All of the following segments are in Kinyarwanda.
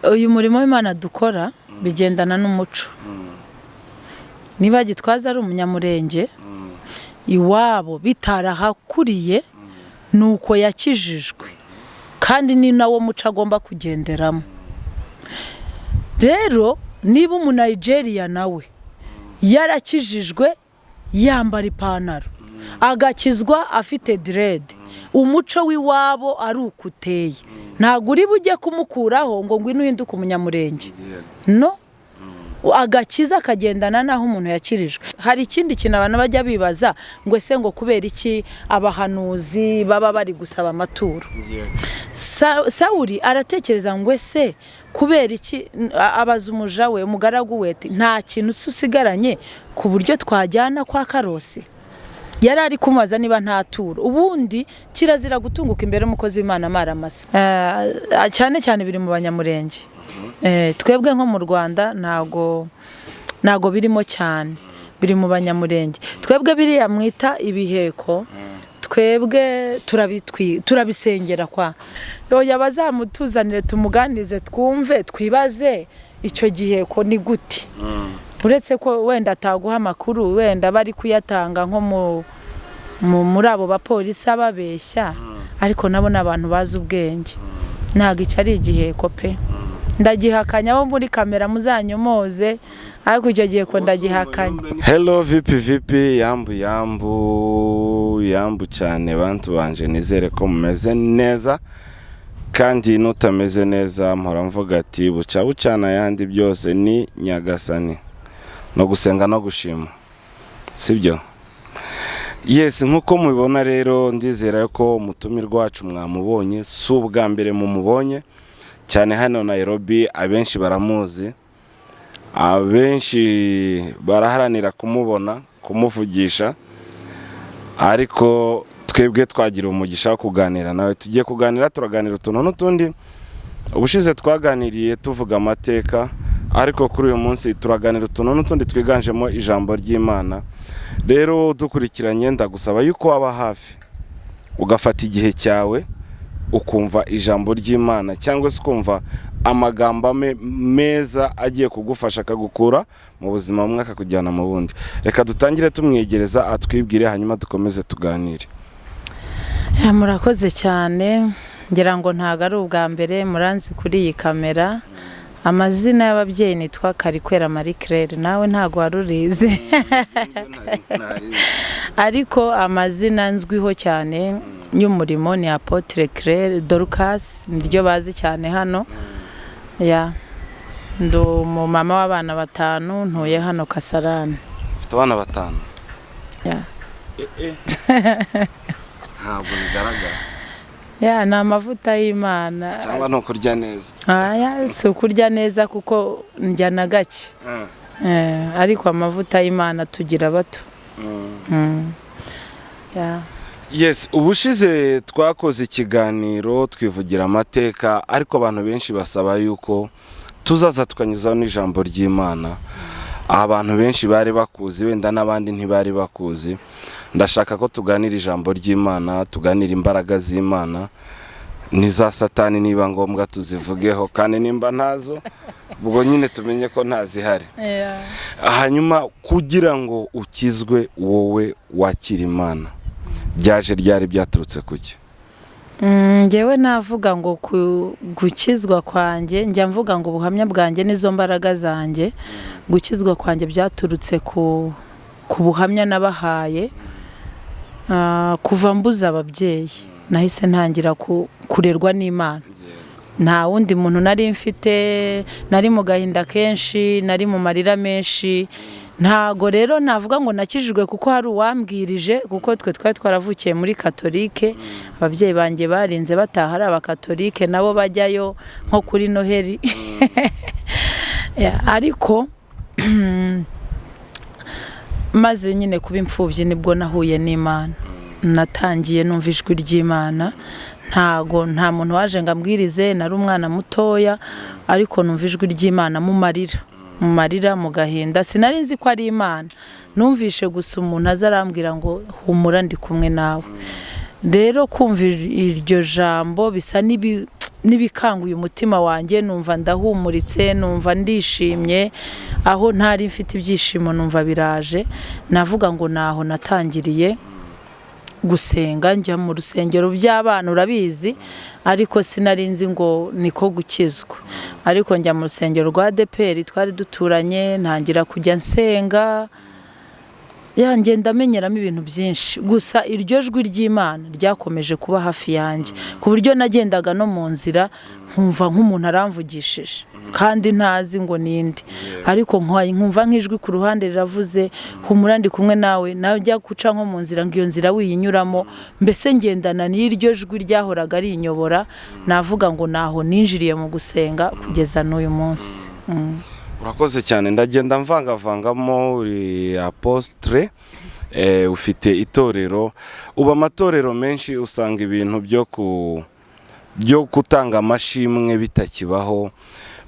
uyu murimo w'Imana dukora bigendana n'umuco. Niba Gitwaza ari umunyamurenge iwabo bitarahakuriye nuko yakijijwe kandi ni nawo muco agomba kugenderamo. Rero niba umu-Nigeria nawe yarakijijwe yambara ipantaro agakizwa afite dread, umuco w'iwabo ari ukuteye, ntabwo uri bujye kumukuraho ngo ngwino uhinduke umunyamurenge. No, agakiza akagendana naho umuntu yakirijwe. Hari ikindi kintu abantu bajya bibaza ngo ese ngo kubera iki abahanuzi baba bari gusaba amaturo. Sawuli aratekereza ngo ese kubera iki abaza umuja we umugaragu we ati nta kintu usigaranye ku buryo twajyana kwa Karosi. Yari ari kumubaza niba nta turo. Ubundi kirazira gutunguka imbere y'umukozi w'Imana amaramasa. Cyane cyane biri mu banyamurenge. Twebwe nko mu Rwanda ntago birimo cyane, biri mu banyamurenge. Twebwe biriya mwita ibiheko, twebwe turabisengera kwa yoya bazamutuzanire tumuganirize twumve twibaze icyo giheko ni gute. Uretse ko wenda ataguha amakuru wenda bari kuyatanga nko muri abo bapolisi ababeshya, ariko nabo n'abantu bazi ubwenge. Ntago icyo ari igiheko pe. Ndagihakanya bo muri kamera muzanyomoze, ariko icyo giheko ndagihakanya. Hello vipi yambu cyane bantu banje, nizere ko mumeze neza kandi nutameze neza mpora mvuga ati bucana yandi byose ni Nyagasani, no gusenga no gushima, sibyo? Yes, nkuko mubibona rero ndizera ko umutumirwa wacu mwamubonye, si ubwa mbere mumubonye cyane hano Nairobi. Abenshi baramuzi, abenshi baraharanira kumubona, kumuvugisha, ariko twebwe twagira umugisha wo kuganira nawe. Tugiye kuganira, turaganira utuntu n'utundi. Ubushize twaganiriye tuvuga amateka, ariko kuri uyu munsi turaganira utuntu n'utundi twiganjemo ijambo ry'Imana. Rero dukurikiranye ndagusaba yuko waba hafi ugafata igihe cyawe ukumva ijambo ry'Imana, cyangwa se ukumva amagambo meza agiye kugufasha akagukura mu buzima bumwe akakujyana mu bundi. Reka dutangire tumwegereza atwibwire, hanyuma dukomeze tuganire. Murakoze cyane, ngira ngo ntago ari ubwa mbere muranzi kuri iyi kamera. Amazina y'ababyeyi nitwa Karikwera Marie Claire, nawe ntago warurize. Ariko amazina nzwiho cyane y'umurimo ni Apotre Claire Dorcas, niryo bazi cyane hano. Ndo mu mama w'abana 5, ntuye hano Kasarani. Ufite abana 5? Ntabwo bigaragara. Ni amavuta y'Imana. Cyangwa no kurya neza? Si kurya neza kuko ndya na gake. Ariko amavuta y'Imana tugira bato. Yes, ubushize twakoze ikiganiro twivugira amateka, ariko abantu benshi basaba yuko tuzaza tukanyuzaho n'ijambo ry'Imana. Abantu benshi bari bakuzi, wenda n'abandi ntibari bakuzi. Ndashaka ko tuganira ijambo ry'Imana, tuganira imbaraga z'Imana, niza Satani niba ngombwa tuzivugeho, kandi nimba ntazo ubwo nyine tumenye ko ntazihari. Hanyuma kugira ngo ukizwe wowe wakira Imana, byaje ryari byaturutse kuki? Ngewe navuga ngo gukizwa kwanjye, njya mvuga ngo ubuhamya bwanjye nizo mbaraga zanjye. Gukizwa kwanjye byaturutse ku buhamya nabahaye. Kuva mbuza ababyeyi nahise ntangira kurerwa n'Imana. Nta wundi muntu nari mfite, nari mu gahinda kenshi, nari mu marira menshi. Ntago rero navuga ngo nakijijwe kuko hari uwambwirije, kuko twe twari twaravukiye muri Katolike. Ababyeyi banjye barinze bataha ari abakatolike, nabo bajyayo nko kuri Noheli. Ariko maze nyine kuba imfubyi nibwo nahuye n'Imana. Natangiye numva ijwi ry'Imana. Nta muntu waje ngo ambwirize, nari umwana mutoya, ariko numva ijwi ry'Imana mu marira mu gahinda. Sinari nzi ko ari Imana, numvishe gusa umuntu azarambwira ngo humura ndi kumwe nawe. Rero kumva iryo jambo bisa n'ibikanguye umutima wanjye, numva ndahumuritse, numva ndishimye, aho ntari mfite ibyishimo numva biraje. Navuga ngo naho natangiriye gusenga, njya mu rusengero by'abana urabizi, ariko sinari nzi ngo niko gukizwa. Ariko njya mu rusengero rwa ADEPR twari duturanye, ntangira kujya nsenga, yanjye ndamenyeramo ibintu byinshi. Gusa iryo jwi ry'Imana ryakomeje kuba hafi yanjye, ku buryo nagendaga no mu nzira nkumva nk'umuntu aramvugishije kandi ntazi ngo ninde, ariko nkumva nk'ijwi ku ruhande riravuze, humura ndi kumwe nawe, najya guca nko mu nzira ngo iyo nzira wiyinyuramo. Mbese ngendana n'iryo jwi ryahoraga rinyobora. Navuga ngo naho ninjiriye mu gusenga kugeza n'uyu munsi. Urakoze cyane. Ndagenda mvangavangamo uri apostre, ufite itorero, uba amatorero menshi usanga ibintu byo gutanga amashimwe bitakibaho,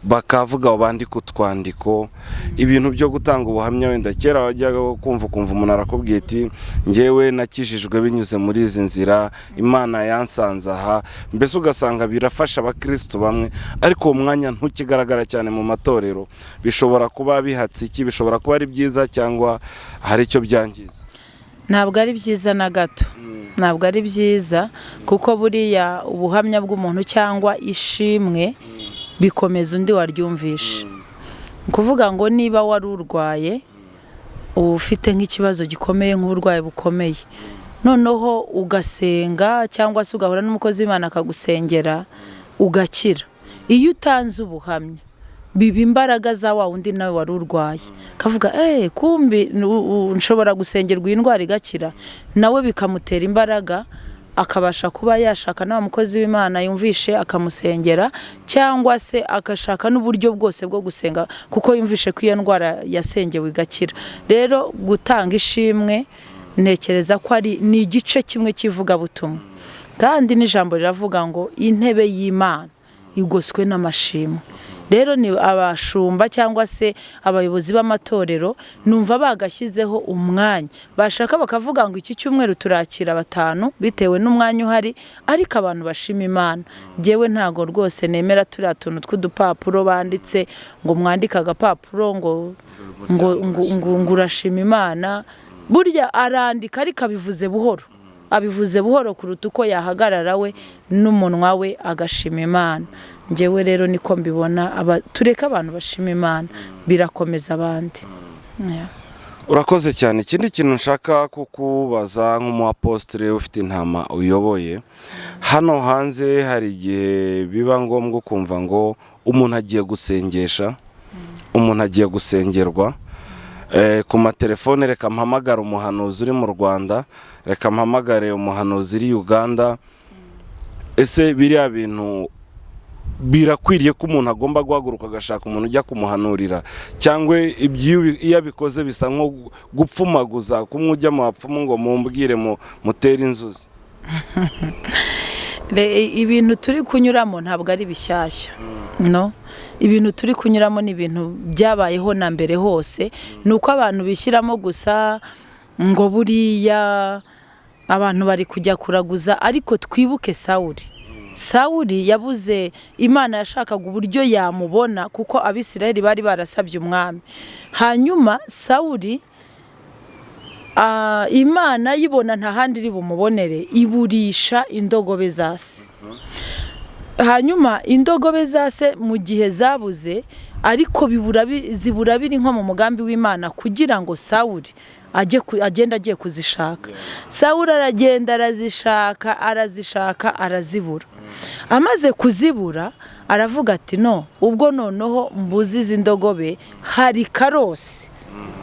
bakavuga bandika utwandiko, ibintu byo gutanga ubuhamya. Wenda kera wajyaga kumva umuntu arakubwiye ati njyewe nakijijwe binyuze muri izi nzira, Imana yansanze aha. Mbese ugasanga birafasha abakristo bamwe, ariko uwo mwanya ntukigaragara cyane mu matorero. Bishobora kuba bihatse iki? Bishobora kuba ari byiza cyangwa hari icyo byangiza? Ntabwo ari byiza na gato, ntabwo ari byiza, kuko buriya ubuhamya bw'umuntu cyangwa ishimwe bikomeza undi waryumvisha. Kuvuga ngo niba wari urwaye, ufite nk'ikibazo gikomeye nk'uburwayi bukomeye, noneho ugasenga cyangwa se ugahura n'umukozi w'Imana akagusengera ugakira, iyo utanze ubuhamya biba imbaraga za wa wundi nawe wari urwaye, kavuga kumbi nshobora gusengerwa iyi ndwara igakira, nawe bikamutera imbaraga, akabasha kuba yashaka na mukozi w'Imana yumvishe akamusengera, cyangwa se agashaka n'uburyo bwose bwo gusenga kuko yumvishe ko iyo ndwara yasengewe igakira. Rero gutanga ishimwe ntekereza ko ni igice kimwe cy'ivugabutumwa, kandi n'ijambo riravuga ngo intebe y'Imana igoswe n'amashimwe. Rero ni abashumba cyangwa se abayobozi b'amatorero numva bagashyizeho umwanya, bashaka bakavuga ngo iki cyumweru turakira 5 bitewe n'umwanya uhari, ariko abantu bashima Imana. Jewe ntago rwose nemera turiya tuntu tw'udupapuro banditse ngo mwandika agapapuro ngo urashima Imana. Burya arandika ariko abivuze buhoro kuruta uko yahagarara we n'umunwa we agashima Imana. Njyewe rero niko mbibona, tureka abantu bashima Imana birakomeza abandi. Urakoze cyane. Ikindi kintu nshaka kukubaza nk'umu apostle ufite intama uyoboye, hano hanze hari igihe biba ngombwa kumva ngo umuntu agiye gusengesha, umuntu agiye gusengerwa, ku matelefone reka mpamagara umuhanuzi uri mu Rwanda, reka mpamagare umuhanuzi uri Uganda. Ese biriya bintu birakwiriye ko umuntu agomba guhaguruka agashaka umuntu ujya kumuhanurira, cyangwa iyo abikoze bisa nko gupfumaguza, kumwe ujya mu bapfumu ngo mumbwire mutere inzuzi? Ibintu turi kunyuramo ntabwo ari bishyashya, no. Ibintu turi kunyuramo ni ibintu byabayeho na mbere hose, nuko abantu bishyiramo gusa ngo buriya abantu bari kujya kuraguza. Ariko twibuke Sawuli yabuze Imana, yashakaga uburyo yamubona kuko Abisirayeli bari barasabye umwami. Hanyuma Sawuli Imana yibona nta handi iri bumubonere, iburisha indogobe za se. Hanyuma indogobe za se mu gihe zabuze, ariko zibura biri nko mu mugambi w'Imana kugira ngo Sawuli agenda agiye kuzishaka. Sawuli aragenda arazishaka arazibura. Amaze kuzibura aravuga ati no, ubwo noneho mbuzi izi ndogobe, hari karosi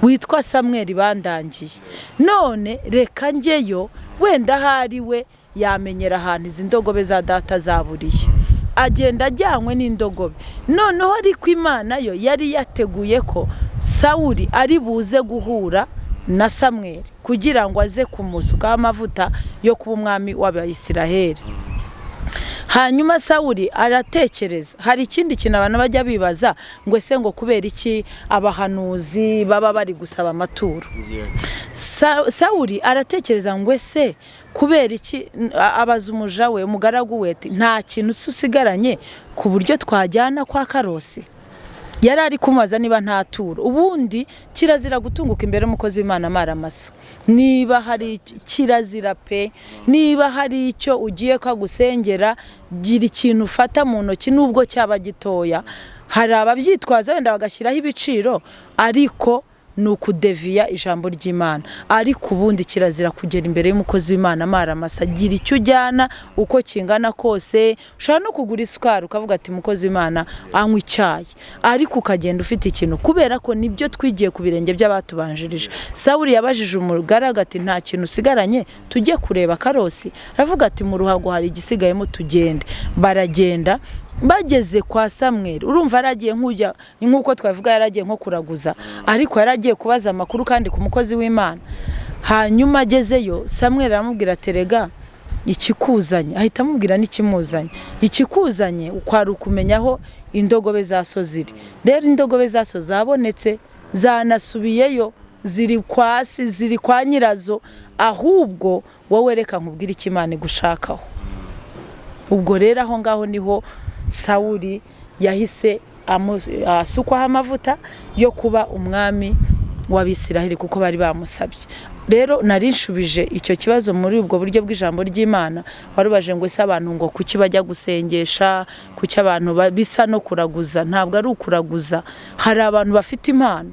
witwa Samweli bandangiye, none reka njyeyo, wenda hari we yamenyera ahantu izi ndogobe za data zaburiye. Agenda ajyanywe n'indogobe. Noneho ariko Imana yo yari yateguye ko Sawuli ari buze guhura na Samweli kugira ngo aze kumusukaho amavuta yo kuba umwami w'Abisiraheli. hanyuma Sawuli aratekereza. Hari ikindi kintu abantu bajya bibaza ngo ese ngo kubera iki abahanuzi baba bari gusaba amaturo. Sawuli aratekereza ngo ese kubera iki, abaza umuja we, umugaragu we ati nta kintu usigaranye ku buryo twajyana kwa Karosi. Yari ari kumubaza niba nta turo. Ubundi kirazira gutunguka imbere y'umukozi w'Imana amaramasa. Niba hari kirazira pe, niba hari icyo ugiye kagusengera, gira ikintu ufata mu ntoki nubwo cyaba gitoya. Hari ababyitwaza wenda bagashyiraho ibiciro, ariko ni ukudeviya ijambo ry'Imana. Ariko ubundi kirazira kugera imbere y'umukozi w'Imana amaramasa. Gira icyo ujyana uko kingana kose. Ushobora no kugura isukari ukavuga ati umukozi w'Imana anywa icyayi, ariko ukagenda ufite ikintu, kubera ko nibyo twigiye ku birenge by'abatubanjirije. Sawuli yabajije umugaragu ati nta kintu usigaranye tujye kureba Karosi. Aravuga ati mu ruhago hari igisigayemo tugende. Baragenda. Bageze kwa Samweli, urumva yaragiye nk'ujya nk'uko twavuga yaragiye nko kuraguza, ariko yaragiye kubaza amakuru kandi ku mukozi w'Imana. Hanyuma agezeyo Samweli aramubwira ati rega ikikuzanye, ahita amubwira n'ikimuzanye. Ikikuzanye ukwari ukumenyaho indogobe zaso ziri. Rero indogobe zaso zabonetse, zanasubiyeyo, ziri kwasi, ziri kwa nyirazo, ahubwo wowe reka nkubwire icyo Imana igushakaho. Ubwo rero aho ngaho niho Sawuli yahise asukwaho amavuta yo kuba umwami w'Abisiraheli kuko bari bamusabye. Rero narinshubije icyo kibazo muri ubwo buryo bw'ijambo ry'Imana. Warubaje ngo ese abantu ngo kuki bajya gusengesha, kuki abantu bisa no kuraguza. Ntabwo ari ukuraguza. Hari abantu bafite impano,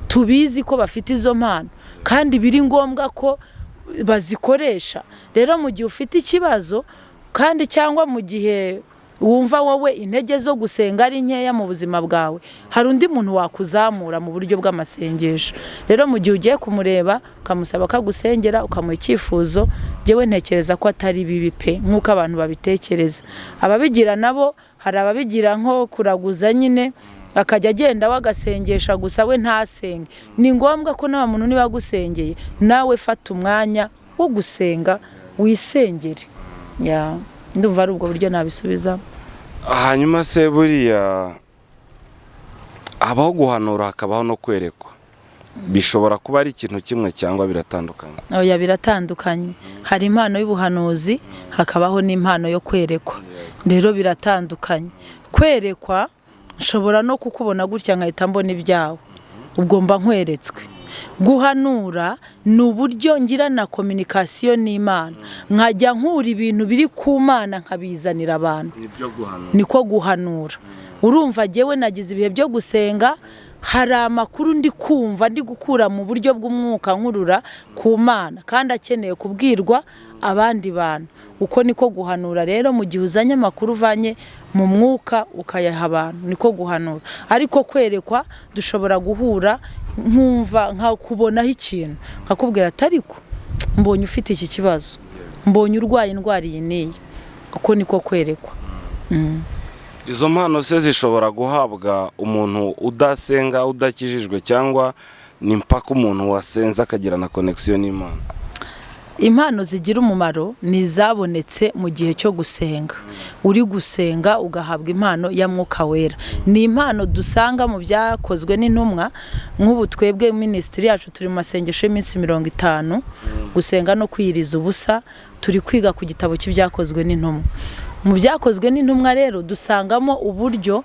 tubizi ko bafite izo mpano kandi biri ngombwa ko bazikoresha. Rero mu gihe ufite ikibazo kandi cyangwa mu gihe wumva wowe intege zo gusenga ari nkeya mu buzima bwawe, hari undi muntu wakuzamura mu buryo bw'amasengesho. Rero mu gihe ugiye kumureba ukamusaba akagusengera, ukamuha icyifuzo, njyewe ntekereza ko atari bibi pe nk'uko abantu babitekereza. Ababigira nabo, hari ababigira nko kuraguza nyine, akajya agenda wagasengesha gusa we ntasenge. Ni ngombwa ko nta muntu niba agusengeye nawe fata umwanya wo gusenga wisengere. Ndumva ari ubwo buryo nabisubiza. Hanyuma se buriya habaho guhanura hakabaho no kwerekwa, bishobora kuba ari ikintu kimwe cyangwa biratandukanye? Oya, biratandukanye. Hari impano y'ubuhanuzi hakabaho n'impano yo kwerekwa. Rero biratandukanye. Kwerekwa nshobora no kukubona gutya nkahita mbona ibyawe, ubwo mba nkweretswe. Guhanura ni uburyo ngira na communication n'Imana, nkajya nkura ibintu biri ku Mana nkabizanira abantu. Niko guhanura. Urumva jyewe nagize ibihe byo gusenga, hari amakuru ndi kumva ndi gukura mu buryo bw'umwuka nkurura ku Mana kandi akeneye kubwirwa abandi bantu. Uko niko guhanura. Rero mu gihe uzanye amakuru uvanye mu mwuka ukayaha abantu, niko guhanura. Ariko kwerekwa dushobora guhura nkumva nka kubonaho ikintu nkakubwira atariko mbonye ufite iki kibazo, mbonye urwaye indwara iyi niyi. Uko niko kwerekwa. Izo mpano se zishobora guhabwa umuntu udasenga, udakijijwe, cyangwa ni mpaka umuntu wasenze akagira na connection n'Imana? Impano zigira umumaro ni zabonetse mu gihe cyo gusenga. Uri gusenga ugahabwa impano ya Mwuka Wera. Ni impano dusanga mu byakozwe n'intumwa. Nk'ubu twebwe ministry yacu turi mu masengesho y'iminsi 50 gusenga no kwiyiriza ubusa. Turi kwiga ku gitabo cy'ibyakozwe n'intumwa. Mu byakozwe n'intumwa rero dusangamo uburyo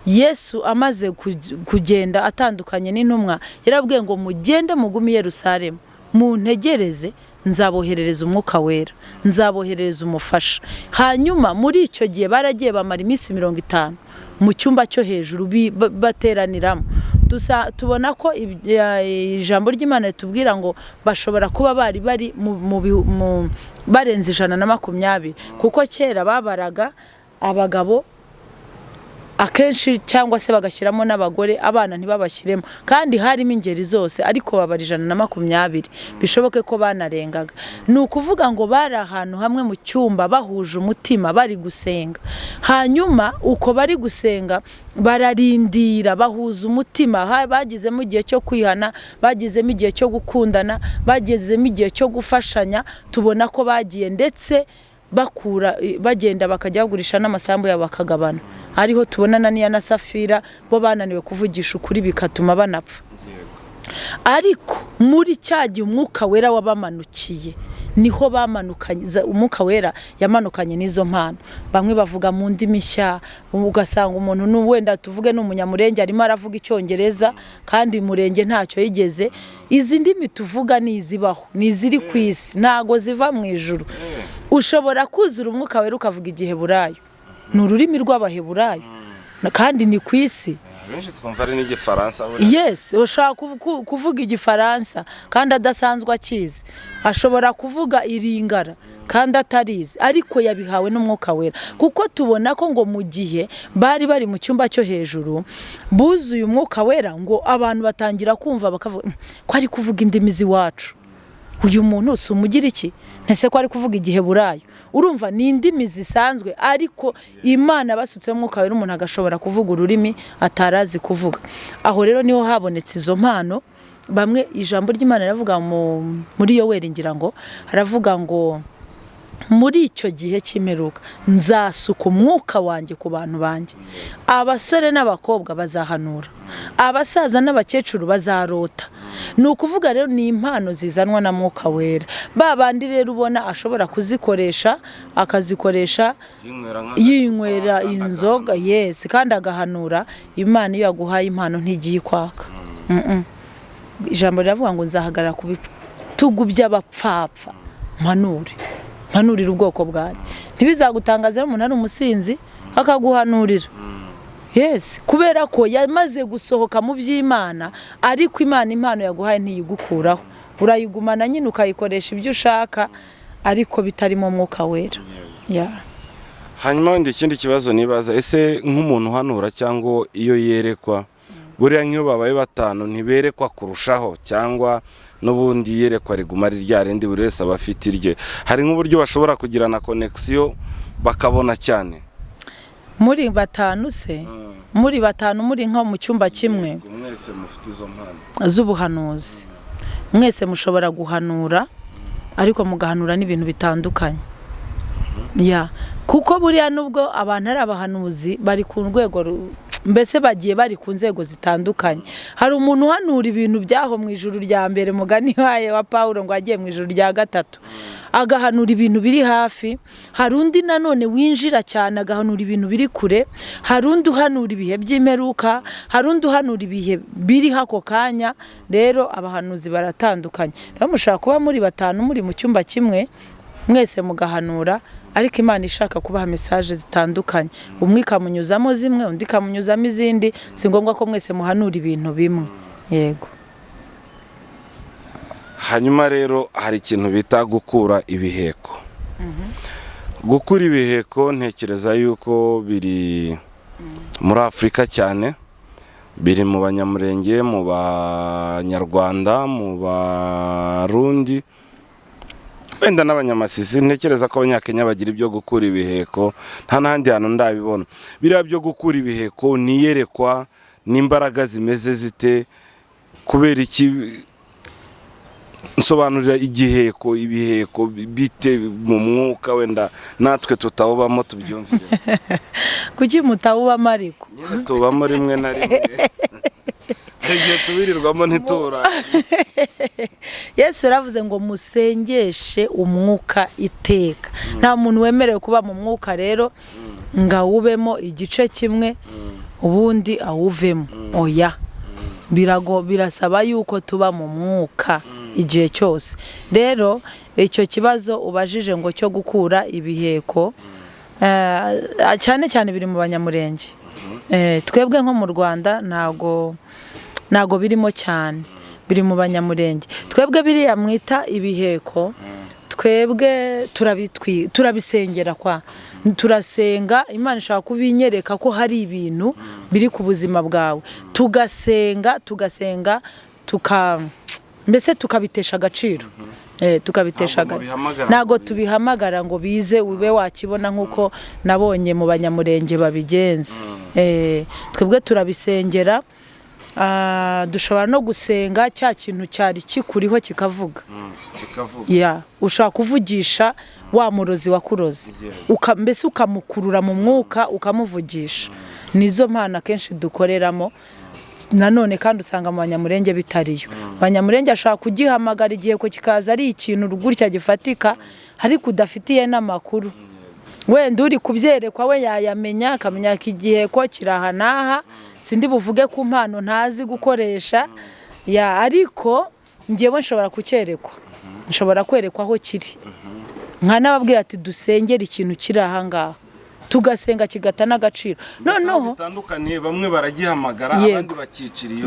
Yesu amaze kugenda atandukanye n'intumwa, yarabwiye ngo mugende mugume i Yerusalemu, muntegereze, nzaboherereza Umwuka Wera, nzaboherereza umufasha. Hanyuma muri icyo gihe baragiye bamara iminsi 50 mu cyumba cyo hejuru bateraniramo. Tubona ko ijambo ry'Imana ritubwira ngo bashobora kuba bari barenze 120, kuko kera babaraga abagabo akenshi cyangwa se bagashyiramo n'abagore, abana ntibabashyiremo, kandi harimo ingeri zose, ariko babara 120. Bishoboke ko banarengaga. Ni ukuvuga ngo bari ahantu hamwe mu cyumba bahuje umutima bari gusenga. Hanyuma uko bari gusenga bararindira, bahuza umutima. Bagizemo igihe cyo kwihana, bagizemo igihe cyo gukundana, bagizemo igihe cyo gufashanya. Tubona ko bagiye ndetse bagenda bakajya bagurisha n'amasambu yabo bakagabana, ariho tubona Ananiya na Safira bo bananiwe kuvugisha ukuri bikatuma banapfa. Ariko muri cya gihe umwuka wera wabamanukiye niho bamanukanye, umwuka wera yamanukanye n'izo mpano. Bamwe bavuga mu ndimi nshya, ugasanga umuntu wenda tuvuge n'umunyamurenge arimo aravuga icyongereza kandi murenge ntacyo yigeze. Izi ndimi tuvuga nizibaho, niziri ku isi, ntago ziva mu ijuru. Ushobora kuzura umwuka wera ukavuga igiheburayo, ni ururimi rw'abaheburayo kandi ni ku isi. Benshi twumva ari n'igifaransa. Yes, ushaka kuvuga igifaransa kandi adasanzwe akizi. Ashobora kuvuga iringara kandi atarizi, ariko yabihawe n'umwuka wera. Kuko tubona ko ngo mu gihe bari mu cyumba cyo hejuru buzuye umwuka wera, ngo abantu batangira kumva bakavuga ko ari kuvuga indimi z'iwacu. Uyu muntu sumugira iki? Ntese ko ari kuvuga igiheburayo. Urumva ni indimi zisanzwe, ariko Imana basutse umwuka wera umuntu agashobora kuvuga ururimi atarazi kuvuga. Aho rero niho habonetse izo mpano. Bamwe ijambo ry'Imana riravuga muri Yoweri, ngira ngo haravuga ngo muri icyo gihe cy'imperuka nzasuka umwuka wanjye ku bantu banjye, abasore n'abakobwa bazahanura, abasaza n'abakecuru bazarota. Ni ukuvuga rero ni impano zizanwa na mwuka wera. Babandi rero ubona ashobora kuzikoresha, akazikoresha yinywera inzoga, yes, kandi agahanura. Imana iyo yaguhaye impano ntigiye kwaka. Ijambo riravuga ngo nzahagarara ku bitugu by'abapfapfa mpanurira ubwoko bwanjye. Ntibizagutangaza umuntu ari umusinzi akaguhanurira. Yes, kubera ko yamaze gusohoka mu by'Imana, ariko Imana impano yaguhaye ntiyigukuraho. Urayigumana nyine ukayikoresha ibyo ushaka, ariko bitarimo mwuka wera. Hanyuma wenda ikindi kibazo nibaza, ese nk'umuntu uhanura cyangwa iyo yerekwa, buriya nk'iyo babaye batanu ntiberekwa kurushaho, cyangwa n'ubundi yerekwa riguma ari rya rindi buri wese aba afite irye? Hari nk'uburyo bashobora kugirana connection bakabona cyane? Muri batanu se, muri batanu muri nko mu cyumba kimwe, mwese mufite izo mpano z'ubuhanuzi, mwese mushobora guhanura, ariko mugahanura n'ibintu bitandukanye. Kuko buriya nubwo abantu ari abahanuzi bari ku rwego, mbese bagiye bari ku nzego zitandukanye. Hari umuntu uhanura ibintu byaho mu ijuru rya mbere, mugani waye wa Paulo ngo agiye mu ijuru rya gatatu, agahanura ibintu biri hafi. Hari undi nanone winjira cyane agahanura ibintu biri kure. Hari undi uhanura ibihe by'imperuka, hari undi uhanura ibihe biri hako kanya. Rero abahanuzi baratandukanye. Rero mushaka kuba muri batanu muri mu cyumba kimwe, mwese mugahanura, ariko Imana ishaka kubaha message zitandukanye. Umwe ikamunyuzamo zimwe, undi ikamunyuzamo izindi. Si ngombwa ko mwese muhanura ibintu bimwe. Yego. Hanyuma rero hari ikintu bita gukura ibiheko. Gukura ibiheko ntekereza yuko biri muri Afurika cyane, biri mu banyamurenge, mu banyarwanda, mu barundi, wenda n'abanyamasisi. Ntekereza ko abanyakenya bagira ibyo gukura ibiheko, nta n'ahandi hantu ndabibona. Biriya byo gukura ibiheko niyerekwa n'imbaraga zimeze zite, kubera iki? Nsobanurira igiheko, ibiheko bite mu mwuka, wenda natwe tutawubamo tubyumvire. Kuki mutawubamo ariko? Tubamo rimwe na rimwe. Igihe tubirirwamo ntitura. Yesu yaravuze ngo musengeshe umwuka iteka. Nta muntu wemerewe kuba mu mwuka rero ngawubemo igice kimwe ubundi awuvemo. Oya. Birasaba yuko tuba mu mwuka igihe cyose. Rero icyo kibazo ubajije ngo cyo gukura ibiheko, cyane cyane biri mu banyamurenge. Twebwe nko mu Rwanda ntago birimo cyane, biri mu banyamurenge. Twebwe biriya mwita ibiheko, twebwe turabisengera kwa. Turasenga, Imana ishaka kubinyereka ko hari ibintu biri ku buzima bwawe. Tugasenga mbese tukabitesha agaciro. Tukabitesha ntago tubihamagara ngo bize ube wakibona nkuko nabonye mu banyamurenge babigenza. Twebwe turabisengera, dushobora no gusenga cya kintu cyari kikuriho kikavuga. Ushobora kuvugisha wa murozi wakuroze, mbese ukamukurura mu mwuka ukamuvugisha. Nizo mpano akenshi dukoreramo. Nanone kandi usanga mu banyamurenge bitariyo. Abanyamurenge ashaka kugihamagara igihe ko kikaza ari ikintu gutya gifatika, ariko udafitiye n'amakuru. Wenda uri kubyerekwa we yayamenya, akamenya ko igihe ko kiraha n'aha. Sindi buvuge ku mpano ntazi gukoresha, ariko ngewe nshobora kucyerekwa, nshobora kwerekwa aho kiri. Nkanababwira ati dusengera ikintu kiri aha ngaha, tugasenga kigata n'agaciro. Noneho bitandukanye, bamwe baragihamagara abandi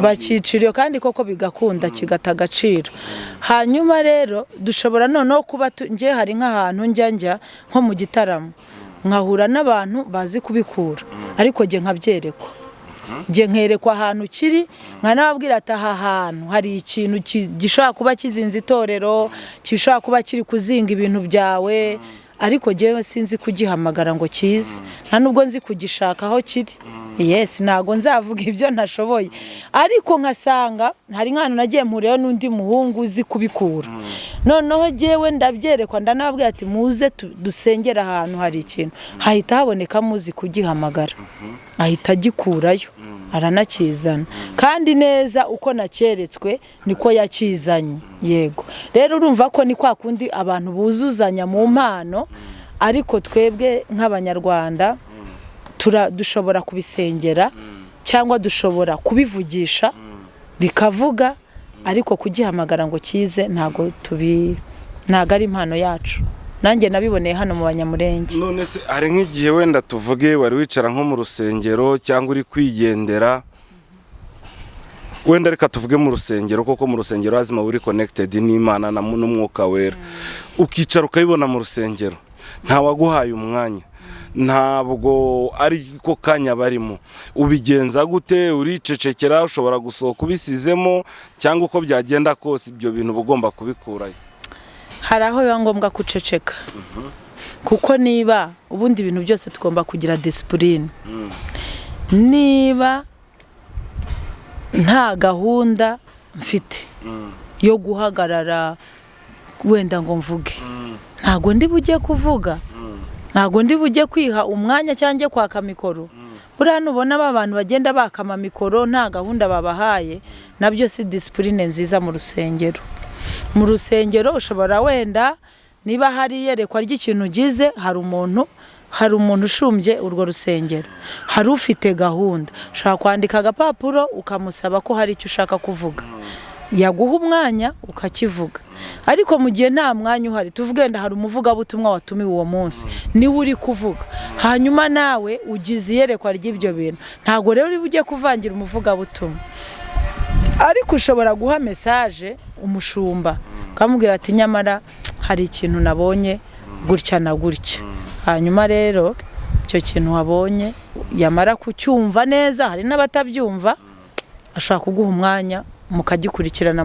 bakiciriyo kandi koko bigakunda kigata agaciro. Hanyuma rero dushobora noneho kuba nge hari nk'ahantu njya nko mu gitaramo nkahura n'abantu bazi kubikura, ariko nge nkabyerekwa. Nge nkerekwa ahantu kiri, nkanababwira ati aha hantu hari ikintu gishobora kuba kizinze itorero, gishobora kuba kiri kuzinga ibintu byawe, ariko ngewe sinzi kugihamagara ngo kize, nta nubwo nzi kugishaka aho kiri. Ntago nzavuga ibyo ntashoboye, ariko nkasanga hari nk'ahantu nagiye mpuriyeho n'undi muhungu uzi kubikura. Noneho ngewe ndabyerekwa, ndanababwira ati muze dusengera ahantu hari ikintu, hahita haboneka muzi kugihamagara, ahita agikurayo aranakizana, kandi neza uko nacyeretswe niko yakizanye. Yego rero urumva ko ni kwa kundi abantu buzuzanya mu mpano, ariko twebwe nk'abanyarwanda dushobora kubisengera cyangwa dushobora kubivugisha bikavuga, ariko kugihamagara ngo kize ntago ari impano yacu. Nanjye nabiboneye hano mu banyamurenge. None se hari nk'igihe wenda tuvuge wari wicara nko mu rusengero cyangwa uri kwigendera, wenda reka tuvuge mu rusengero, koko mu rusengero hazima uri connected n'Imana n'umwuka wera, ukicara ukayibona mu rusengero, nta waguhaye umwanya, ntabwo ari ko kanya barimo, ubigenza gute? Uricecekera, ushobora gusohoka ubisizemo, cyangwa uko byagenda kose ibyo bintu ugomba kubikurayo? Hari aho biba ngombwa kuceceka, kuko niba ubundi ibintu byose tugomba kugira discipline. Niba nta gahunda mfite yo guhagarara wenda ngo mvuge, ntago ndi bujye kuvuga, ntago ndi bujye kwiha umwanya cyangwa kwaka mikoro. Buriya nubona abantu bagenda bakama mikoro nta gahunda babahaye, nabyo si discipline nziza mu rusengero. Mu rusengero ushobora wenda niba hari yerekwa ry'ikintu ugize, hari umuntu ushumbye urwo rusengero, hari ufite gahunda, ushaka kwandika agapapuro ukamusaba ko hari icyo ushaka kuvuga, yaguha umwanya ukakivuga. Ariko mu gihe nta mwanya uhari, tuvuge nda hari umuvugabutumwa watumiwe uwo munsi, niwe uri kuvuga, hanyuma nawe ugize iyerekwa ry'ibyo bintu, ntago rero uri bujye kuvangira umuvugabutumwa. Ariko ushobora guha message umushumba ukamubwira ati nyamara hari ikintu nabonye gutya na gutya, hanyuma rero icyo kintu wabonye yamara kucyumva neza, hari n'abatabyumva, ashaka kuguha umwanya mukagikurikirana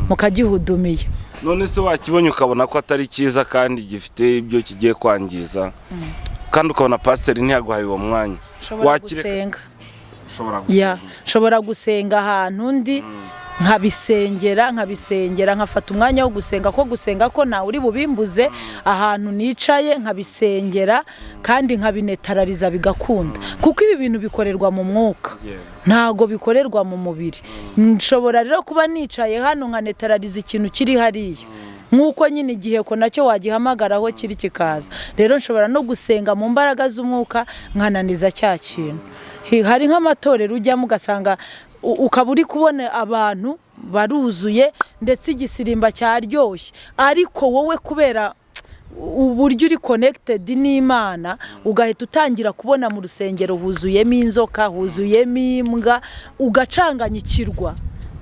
mukagihudumiye. None se wakibonye ukabona ko atari cyiza kandi gifite ibyo kigiye kwangiza, kandi ukabona pasiteri ntiyaguhaye uwo mwanya, wakireka? Shobora gusenga ahantu ndi, nkabisengera nkafata umwanya wo gusenga, ko gusenga ko nta uri bubimbuze, ahantu nicaye nkabisengera kandi nkabinetarariza bigakunda, kuko ibi bintu bikorerwa mu mwuka, ntago bikorerwa mu mubiri. Nshobora rero kuba nicaye hano nkanetarariza ikintu kiri hariya, nk'uko nyine igihe ko nacyo wagihamagaraho kiri kikaza. Rero nshobora no gusenga mu mbaraga z'umwuka nkananiza cya kintu. Hari nk'amatorero ujyamo ugasanga ukaba uri kubona abantu baruzuye ndetse igisirimba cyaryoshye, ariko wowe kubera uburyo uri connected n'Imana ugahita utangira kubona mu rusengero huzuyemo inzoka, huzuyemo imbwa, ugacanganyikirwa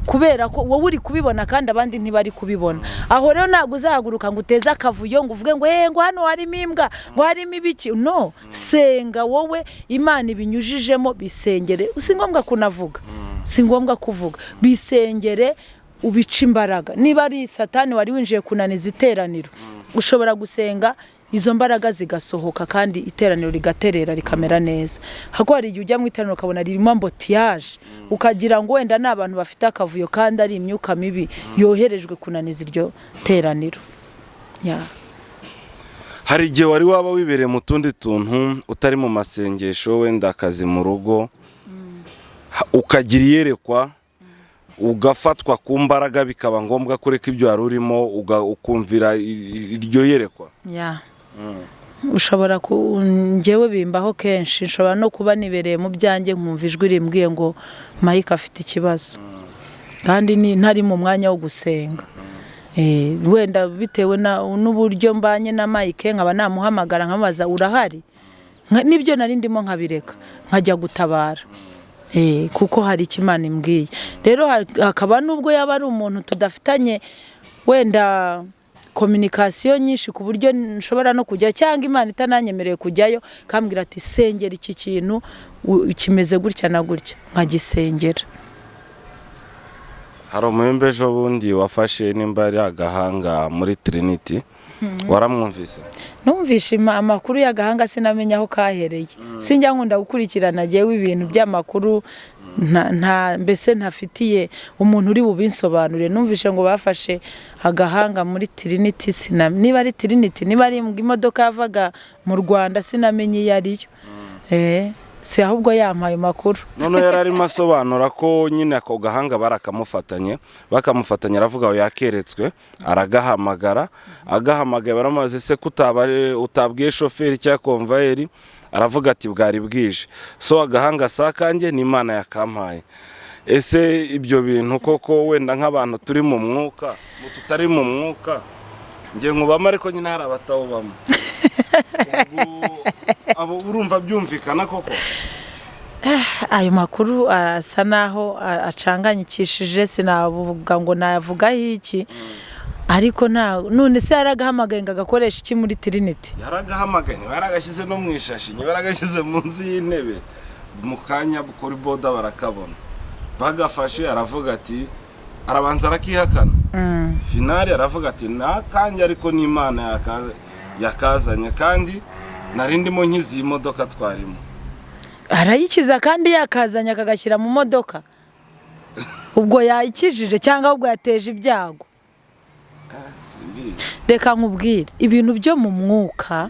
kubera ko wowe uri kubibona kandi abandi ntibari kubibona. Aho rero ntabwo uzahaguruka ngo uteze akavuyo ngo uvuge ngo hano harimo imbwa, ngo harimo ibiki. No, senga wowe, Imana ibinyujijemo bisengere. Si ngombwa kunavuga, si ngombwa kuvuga, bisengere ubica imbaraga. Niba ari Satani wari winjiye kunaniza iteraniro, ushobora gusenga izo mbaraga zigasohoka kandi iteraniro rigaterera rikamera neza. Hako hari igihe ujya mu iteraniro ukabona ririmo mbotiyaje ukagira ngo wenda n'abantu bafite akavuyo kandi ari imyuka mibi yoherejwe kunaniza iryo teraniro. Hari igihe wari waba wibereye mu tundi tuntu utari mu masengesho wenda akazi mu rugo ukagira iyerekwa ugafatwa ku mbaraga bikaba ngombwa kureka ibyo wari urimo ukumvira iryo yerekwa. Ushobora njyewe bimbaho kenshi, nshobora no kuba nibereye mu byanjye nkumva ijwi rimbwiye ngo Mike afite ikibazo kandi ntari mu mwanya wo gusenga. Wenda bitewe n'uburyo mbanye na Mike nkaba namuhamagara nkamubaza urahari, nibyo nari ndimo nkabireka nkajya gutabara kuko hari ikimana imbwiye. Rero hakaba nubwo yaba ari umuntu tudafitanye wenda communication nyinshi ku buryo nshobora no kujya cyangwa Imana itananyemereye kujyayo kambwira ati sengera iki kintu kimeze gutya na gutya nkagisengera. Hari umuyumbe ejo bundi wafashe nimba ari agahanga muri Trinity, waramwumvise? Numvishe amakuru y'agahanga sinamenya aho kahereye. Sinjya nkunda gukurikirana jewe ibintu by'amakuru mbese ntafitiye umuntu uri bubinsobanure. Numvishe ngo bafashe agahanga muri Trinity, niba ari Trinity niba ari imodoka yavaga mu Rwanda sinamenye iyo ariyo. Si ahubwo yampaye makuru. None yararimo asobanura ko nyine ako gahanga bakamufatanya aravuga ngo yakeretswe, aragahamagara baramaze se utabwiye shoferi cyangwa konvayeri, aravuga ati bwari bwije, so agahanga sakanjye ni Imana yakampaye. Ese ibyo bintu koko wenda nk'abantu turi mu mwuka tutari mu mwuka ngiye nkubama ariko nyine hari abatawubamo abo urumva byumvikana koko? Ayo makuru asa naho acanganyikishije, sinavuga ngo nayavuga iki, ariko none se yaragahamagaye ngo agakoresha iki muri Trinity? Yaragahamagaye, baragashyize no mu ishashi, baragashyize munsi y'intebe, mu kanya kuri boda barakabona, bagafashe aravuga ati arabanza arakihakana. Finali aravuga ati nakanje ariko ni Imana yakazanye kandi narindimo nkizi imodoka twarimo. Arayikiza kandi yakazanye akagashyira mu modoka. Ubwo yayikijije cyangwa ubwo yateje ibyago? Reka nkubwire ibintu byo mu mwuka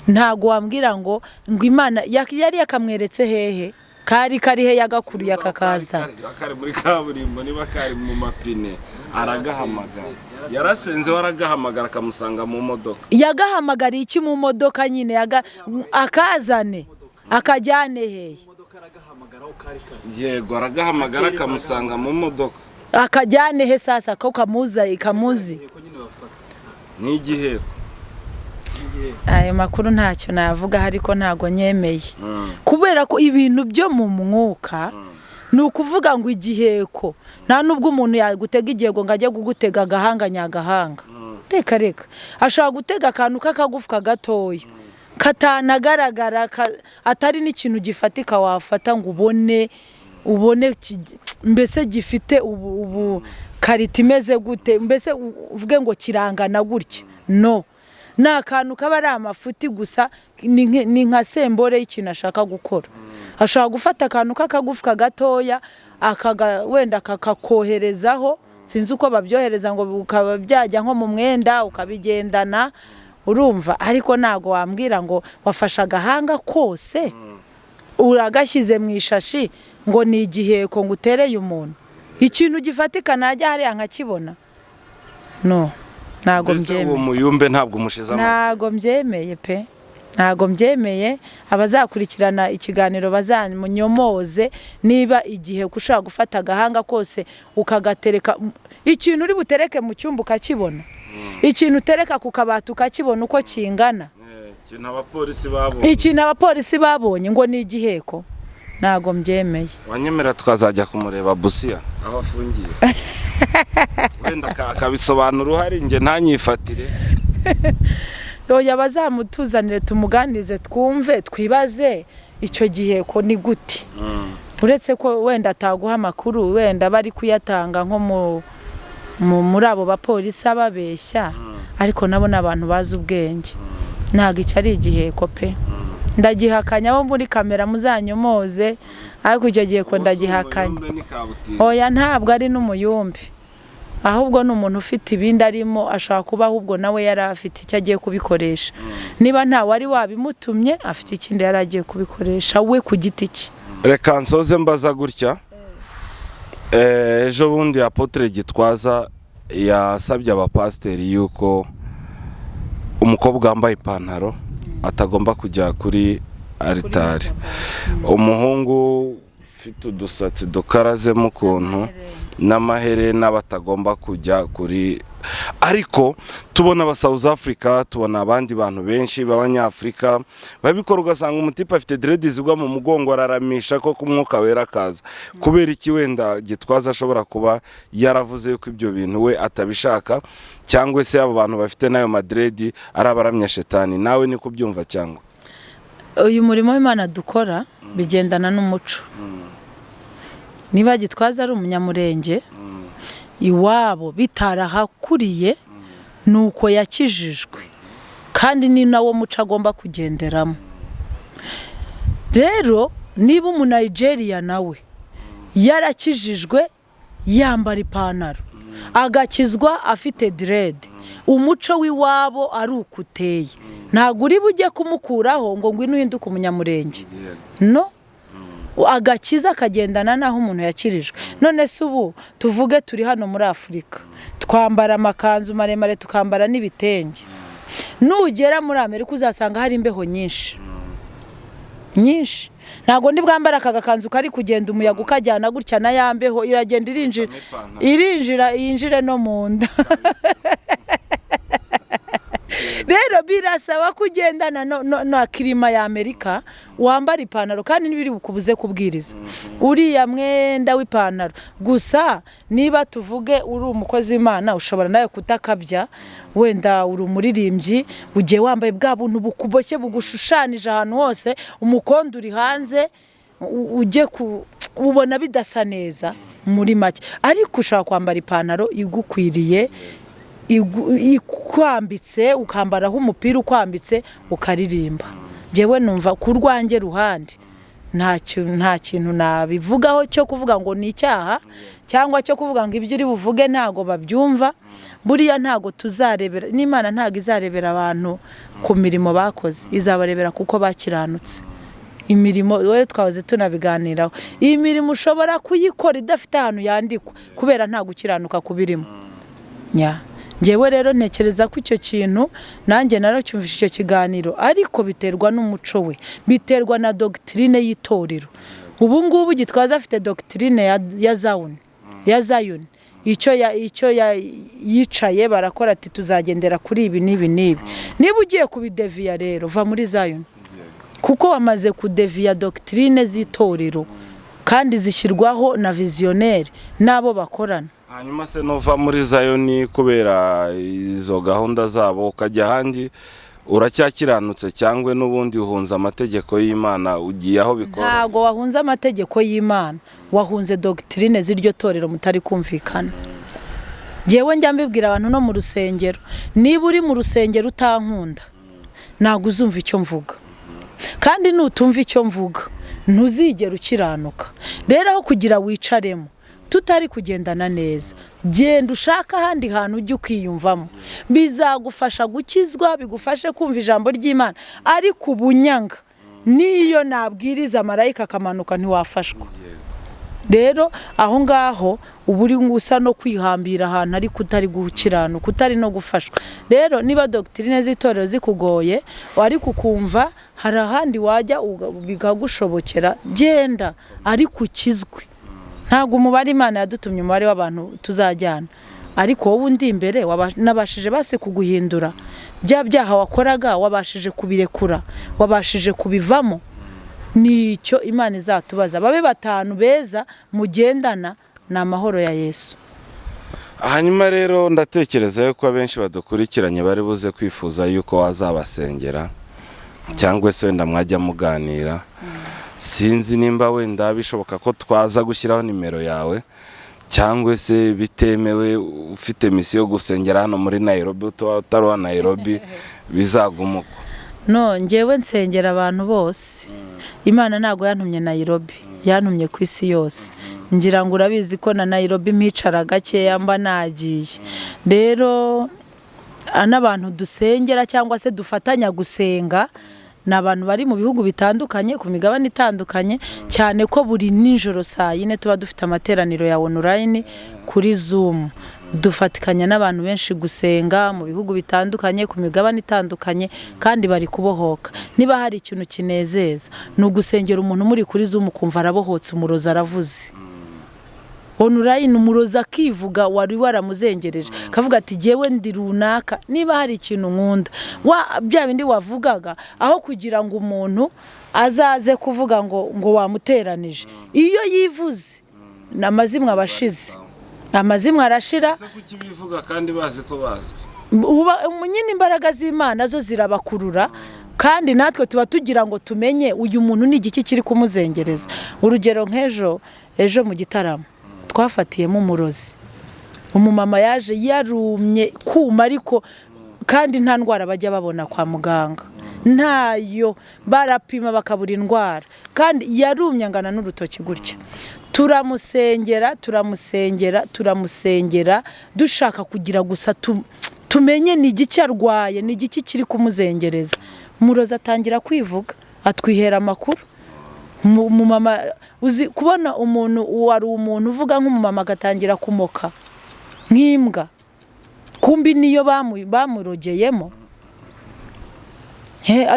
ntago wambwira ngo Imana yari yakamweretse hehe, kari he yagakuruye akakaza. Kari muri kaburimbo niba kari mu mapine aragahamagara, yarasenze waragahamagara akamusanga mu modoka. Yagahamagariye iki mu modoka nyine akazane akajyane hehe? Yego aragahamagara akamusanga mu modoka. Akajyane he sasa ko kamuzi ni igiheko. Ayo makuru ntacyo navuga ariko ntago nyemeye. Kubera ko ibintu byo mu mwuka ni ukuvuga ngo igiheko nta nubwo umuntu yagutega igihego ngo ajye kugutega agahanga nyagahanga. Reka ashobora gutega akantu k'akagufwa gatoya katanagaragara atari n'ikintu gifatika wafata ngo ubone mbese gifite ubu karita imeze gute, mbese uvuge ngo kirangana gutya. No, na kantu kaba ari amafuti gusa, ni nka sembore y'ikintu ashaka gukora. Ashaka gufata akantu k'akagufwa gatoya wenda kakakoherezaho, sinzi uko babyohereza ngo ukaba byajya nko mu mwenda ukabigendana, urumva. Ariko nago wambwira ngo wafasha agahanga kose uragashyize mu ishashi ngo ni igiheko ngo utereye umuntu. Ikintu gifatika najya hariya nkakibona? No, nago mbyemeye. Uwo muyumbe ntabwo umushize amata? Nago mbyemeye pe, nago mbyemeye. Abazakurikirana ikiganiro bazamunyomoze niba igihe ushaka gufata agahanga kose ukagatereka. Ikintu uri butereke mu cyumba ukakibona, ikintu utereka ku kabati ukakibona uko kingana. Ikintu abapolisi babonye ngo ni igiheko, nago mbyemeye. Wanyemera twazajya kumureba Busia aho afungiye wenda akabisobanura uhari nge ntanyifatire. Oya, bazamutuzanire tumuganirize twumve twibaze icyo giheko ni gute. Uretse ko wenda ataguha amakuru wenda bari kuyatanga nko muri abo bapolisi ababeshya, ariko nabo n'abantu bazi ubwenge. ntabwo icyo ari igiheko pe, ndagihakanya abo muri kamera muzanyomoze, ariko icyo giheko ndagihakanya. Oya, ntabwo ari n'umuyumbi, ahubwo ni umuntu ufite ibindi arimo, ashaka kuba ahubwo nawe yari afite icyo agiye kubikoresha. Niba nta wari wabimutumye, afite ikindi yari agiye kubikoresha we ku giti cye. Reka nsoze mbaza gutya, ejo bundi Apotre Gitwaza yasabye abapasiteri yuko umukobwa wambaye ipantaro atagomba kujya kuri aritari, umuhungu ufite udusatsi dukarazemo ukuntu n'amaherena batagomba kujya kuri. Ariko tubona aba South Africa, tubona abandi bantu benshi b'abanyafrika babikora, ugasanga umutipe afite dreads zigwa mu mugongo araramisha ko kumwuka wera kaza. Kubera iki wenda Gitwaza ashobora kuba yaravuze yuko ibyo bintu we atabishaka, cyangwa se abo bantu bafite nayo madredi ari abaramya shetani? Nawe ni kubyumva cyangwa? Uyu murimo w'Imana dukora bigendana n'umuco. Niba Gitwaza ari umunyamurenge, iwabo bitarahakuriye, nuko yakijijwe, kandi ni nawo muco agomba kugenderamo. Rero niba umunayigeriya nawe yarakijijwe yambara ipantaro, agakizwa afite direde, umuco w'iwabo ari ukuteye, ntabwo uri bujye kumukuraho ngo ngwino uhinduke umunyamurenge. No, agakiza akagendana naho umuntu yakirijwe. None se ubu tuvuge turi hano muri Afurika, twambara amakanzu maremare, tukambara n'ibitenge. Nugera muri Amerika uzasanga hari imbeho nyinshi nyinshi. Ntabwo ndi bwambara aka gakanzu kari kugenda umuyaga ukajyana gutya, na yambeho iragenda irinjira yinjire no mu nda. Rero birasaba kugendana na kirima ya Amerika, wambara ipantaro kandi nibiri bukubuze kubwiriza uriya mwenda w'ipantaro gusa. Niba tuvuge uri umukozi w'Imana, ushobora nawe kutakabya, wenda uri umuririmbyi ugiye wambaye bwa buntu bukuboshye bugushushanije ahantu hose, umukondo uri hanze, ujye ubona bidasa neza muri make. Ariko ushaka kwambara ipantaro igukwiriye, ikwambitse, ukambaraho umupira ukwambitse, ukaririmba. Jewe numva ku rwanjye ruhande nta kintu nabivugaho cyo kuvuga ngo ni icyaha, cyangwa cyo kuvuga ngo ibyo uri buvuge ntago babyumva. Buriya ntago tuzarebera, n'Imana ntago izarebera abantu ku mirimo bakoze, izabarebera kuko bakiranutse. Imirimo wowe twahoze tunabiganiraho, iyi mirimo ushobora kuyikora idafite ahantu yandikwa, kubera nta gukiranuka kubirimo. Ngewe rero ntekereza ko icyo kintu nanjye naracyumvise icyo kiganiro, ariko biterwa n'umuco we, biterwa na doctrine y'itorero. Ubu ngubu Gitwaza afite doctrine ya Zion, icyo yicaye barakora ati tuzagendera kuri ibi n'ibi n'ibi. Niba ugiye kubideviya rero va muri Zion, kuko wamaze kudeviya doctrine z'itorero kandi zishyirwaho na visionnaire n'abo bakorana. Hanyuma se nova muri Zion kubera izo gahunda zabo ukajya ahandi, uracyakiranutse cyangwa n'ubundi uhunze amategeko y'Imana, ugiye aho bikora? Ntago wahunze amategeko y'Imana, wahunze doctrine z'iryo torero mutari kumvikana. Jewe njya mbibwira abantu no mu rusengero, niba uri mu rusengero utankunda, ntago uzumva icyo mvuga, kandi nutumva icyo mvuga ntuzigera ukiranuka. Rero aho kugira wicaremo tutari kugendana neza, genda ushaka ahandi hantu ujye ukiyumvamo, bizagufasha gukizwa, bigufashe kumva ijambo ry'Imana. Ariko ubunyanga niyo nabwiriza marayika akamanuka ntiwafashwa. Rero aho ngaho uburi ngusa no kwihambira ahantu ariko utari gukiranuka, utari no gufashwa. Rero niba doctrine z'itorero zikugoye, ariko ukumva hari ahandi wajya bigagushobokera, genda ariko ukizwe. Ntago umubare Imana yadutumye umubare w'abantu tuzajyana, ariko wowe undi imbere nabashije base kuguhindura. Bya byaha wakoraga wabashije kubirekura, wabashije kubivamo. Nicyo Imana izatubaza, babe batanu beza mugendana na mahoro ya Yesu. Hanyuma rero ndatekereza yuko abenshi badukurikiranye bari buze kwifuza yuko wazabasengera, cyangwa se wenda mwajya muganira. Sinzi nimba wenda bishoboka ko twaza gushyiraho nimero yawe, cyangwa se bitemewe ufite misiyo gusengera hano muri Nairobi, utari wa Nairobi bizagumuka. no njyewe nsengera abantu bose. Imana ntabwo yantumye Nairobi, yantumye ku isi yose. Ngira ngo urabizi ko na Nairobi mpicara gakeya mba nagiye. Rero n'abantu dusengera cyangwa se dufatanya gusenga ni abantu bari mu bihugu bitandukanye, ku migabane itandukanye, cyane ko buri nijoro saa 4 tuba dufite amateraniro ya online kuri Zoom. Dufatikanya n'abantu benshi gusenga mu bihugu bitandukanye, ku migabane itandukanye, kandi bari kubohoka. Niba hari ikintu kinezeza ni ugusengera umuntu muri kuri Zoom kumva arabohotse, umurozi aravuze. Online umurozi akivuga wari waramuzengereje kavuga ati jewe ndi runaka. Niba hari ikintu nkunda bya bindi wavugaga, aho kugira ngo umuntu azaze kuvuga ngo wamuteranije, iyo yivuze namazimwe abashize, amazimwe arashira. Kuki bivuga kandi bazi ko bazwi? Nyine imbaraga z'Imana zo zirabakurura, kandi natwe tuba tugira ngo tumenye uyu muntu ni igiki kiri kumuzengereza. Urugero ejo mu gitaramo twafatiyemo umurozi, umumama yaje yarumye kuma, ariko kandi nta ndwara bajya babona kwa muganga, ntayo, barapima bakabura indwara, kandi yarumye angana n'urutoki gutya. Turamusengera dushaka kugira gusa tumenye ni igiki arwaye, ni igiki kiri kumuzengereza. Umurozi atangira kwivuga, atwihera amakuru. Umumama uzi kubona umuntu wari umuntu uvuga nk'umumama agatangira kumoka nk'imbwa, kumbi niyo bamurogeyemo.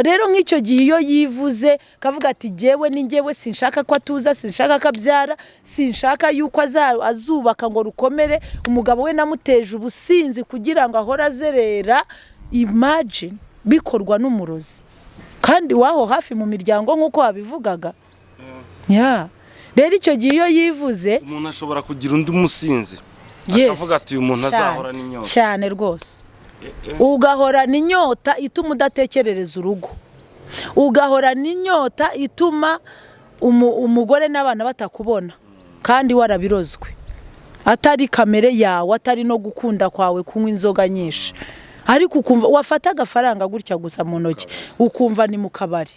Rero nk'icyo gihe iyo yivuze kavuga ati jewe ni njyewe, sinshaka ko atuza, sinshaka ko abyara, sinshaka yuko azubaka ngo rukomere. Umugabo we namuteje ubusinzi kugira ngo ahora azerera. Imagine bikorwa n'umurozi, kandi waho hafi mu miryango nk'uko wabivugaga. Rero icyo gihe iyo yivuze umuntu ashobora kugira undi umusinzi, akavuga ati uyu muntu azahora n'inyota cyane rwose. Ugahora n'inyota ituma udatekerereza urugo, ugahora n'inyota ituma umugore n'abana batakubona, kandi warabirozwe, atari kamere yawe, atari no gukunda kwawe kunywa inzoga nyinshi, ariko ukumva wafata agafaranga gutya gusa mu ntoki ukumva ni mu kabari,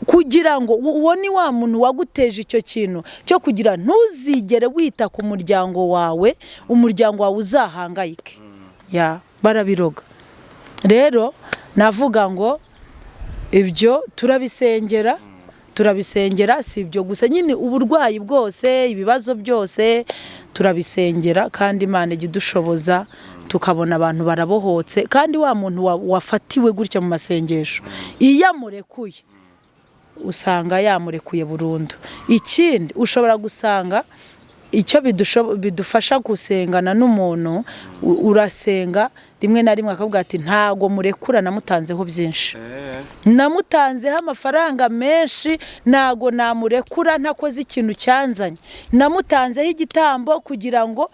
kugira ngo uwo ni wa muntu waguteje icyo kintu cyo kugira ntuzigere wita ku muryango wawe, umuryango wawe uzahangayike. Barabiroga. Rero navuga ngo ibyo turabisengera, si ibyo gusa, nyine uburwayi bwose, ibibazo byose turabisengera, kandi Imana ijya idushoboza tukabona abantu barabohotse. Kandi wa muntu wafatiwe gutya mu masengesho, iyo amurekuye usanga yamurekuye burundu. Ikindi ushobora gusanga icyo bidufasha gusengana n'umuntu, urasenga rimwe na rimwe akavuga ati ntago murekura, namutanzeho byinshi, namutanzeho amafaranga menshi, ntago namurekura ntakoze ikintu cyanzanye, namutanzeho igitambo kugira ngo